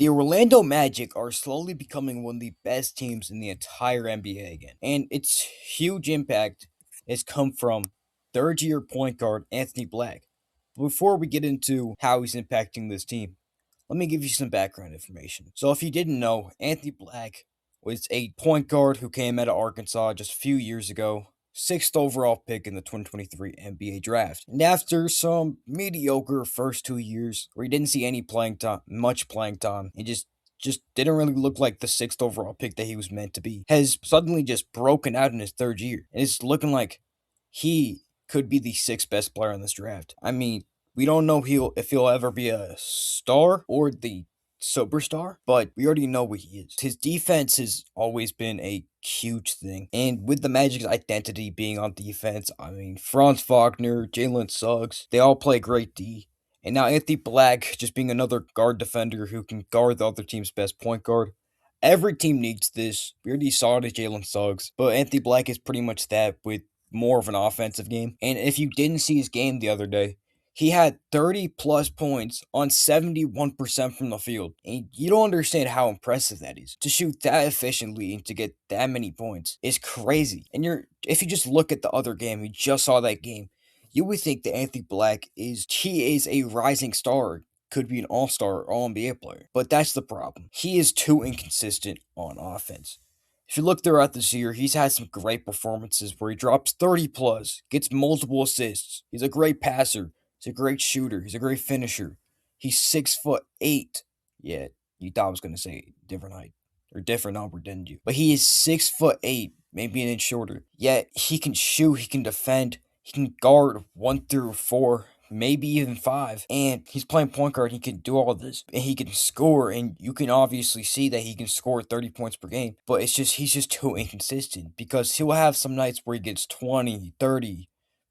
The Orlando Magic are slowly becoming one of the best teams in the entire NBA again, and its huge impact has come from third-year point guard Anthony Black. Before we get into how he's impacting this team, let me give you some background information. So, if you didn't know, Anthony Black was a point guard who came out of Arkansas just a few years ago, sixth overall pick in the 2023 NBA draft. And after some mediocre first 2 years where he didn't see any playing time, much playing time, and just didn't really look like the sixth overall pick that he was meant to be, has suddenly just broken out in his third year. And it's looking like he could be the sixth best player in this draft. I mean, we don't know if he'll ever be a star or the superstar, but we already know what he is. His defense has always been a huge thing, and with the Magic's identity being on defense, I mean, Franz Wagner, Jalen Suggs, they all play great D. And now Anthony Black just being another guard defender who can guard the other team's best point guard. Every team needs this. We already saw it at Jalen Suggs, but Anthony Black is pretty much that with more of an offensive game. And if you didn't see his game the other day, he had 30 plus points on 71% from the field. And you don't understand how impressive that is. To shoot that efficiently and to get that many points is crazy. And if you just look at the other game, you just saw that game, you would think that Anthony Black is a rising star, could be an all-star, all-NBA player. But that's the problem. He is too inconsistent on offense. If you look throughout this year, he's had some great performances where he drops 30 plus, gets multiple assists. He's a great passer. He's a great shooter. He's a great finisher. He's 6'8". Yeah, you thought I was gonna say different height or different number, didn't you? But he is 6'8", maybe an inch shorter. Yet he can shoot, he can defend, he can guard 1 through 4, maybe even 5. And he's playing point guard. He can do all this. And he can score. And you can obviously see that he can score 30 points per game. But he's just too inconsistent because he'll have some nights where he gets 20, 30,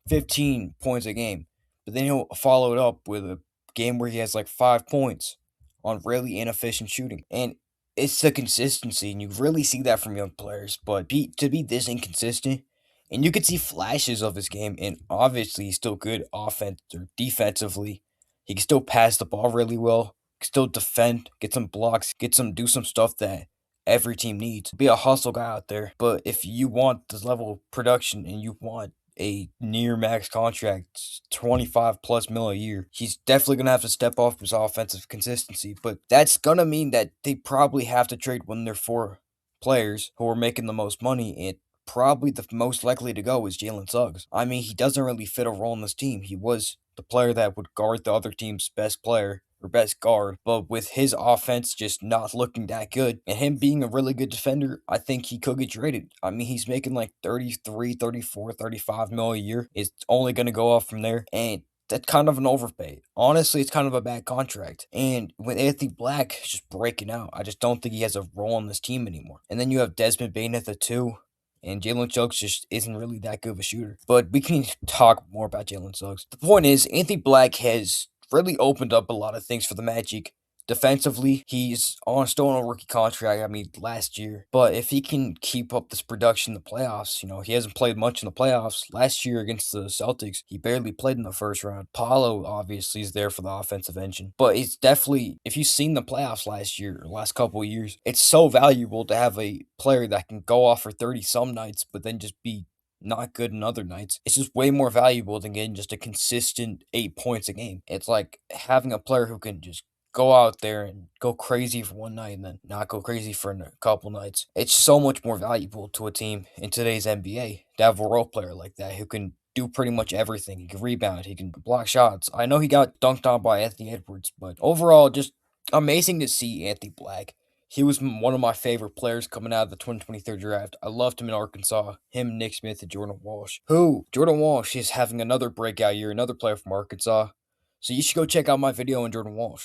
15 points a game. But then he'll follow it up with a game where he has like 5 points on really inefficient shooting. And it's the consistency. And you really see that from young players. But to be this inconsistent, and you could see flashes of his game, and obviously he's still good offense or defensively. He can still pass the ball really well, can still defend, get some blocks, do some stuff that every team needs. Be a hustle guy out there. But if you want this level of production and you want a near max contract, 25 plus mil a year, he's definitely gonna have to step off his offensive consistency. But that's gonna mean that they probably have to trade one of their 4 players who are making the most money, and probably the most likely to go is Jalen Suggs. I mean, he doesn't really fit a role in this team. He was the player that would guard the other team's best player or best guard, but with his offense just not looking that good and him being a really good defender, I think he could get traded. I mean, he's making like 33, 34, 35 mil a year. It's only going to go up from there. And that's kind of an overpay. Honestly, it's kind of a bad contract. And with Anthony Black just breaking out, I just don't think he has a role on this team anymore. And then you have Desmond Bane at the 2. And Jalen Suggs just isn't really that good of a shooter. But we can talk more about Jalen Suggs. The point is, Anthony Black has really opened up a lot of things for the Magic. Defensively, he's still on a rookie contract, I mean, last year. But if he can keep up this production in the playoffs, he hasn't played much in the playoffs. Last year against the Celtics, he barely played in the first round. Paulo obviously is there for the offensive engine. But it's definitely, if you've seen the playoffs last year, or last couple of years, it's so valuable to have a player that can go off for 30 some nights, but then just be not good in other nights. It's just way more valuable than getting just a consistent 8 points a game. It's like having a player who can just go out there and go crazy for one night and then not go crazy for a couple nights. It's so much more valuable to a team in today's NBA to have a role player like that who can do pretty much everything. He can rebound, he can block shots. I know he got dunked on by Anthony Edwards, but overall, just amazing to see Anthony Black. He was one of my favorite players coming out of the 2023 draft. I loved him in Arkansas. Him, Nick Smith, and Jordan Walsh. Jordan Walsh is having another breakout year, another player from Arkansas. So you should go check out my video on Jordan Walsh.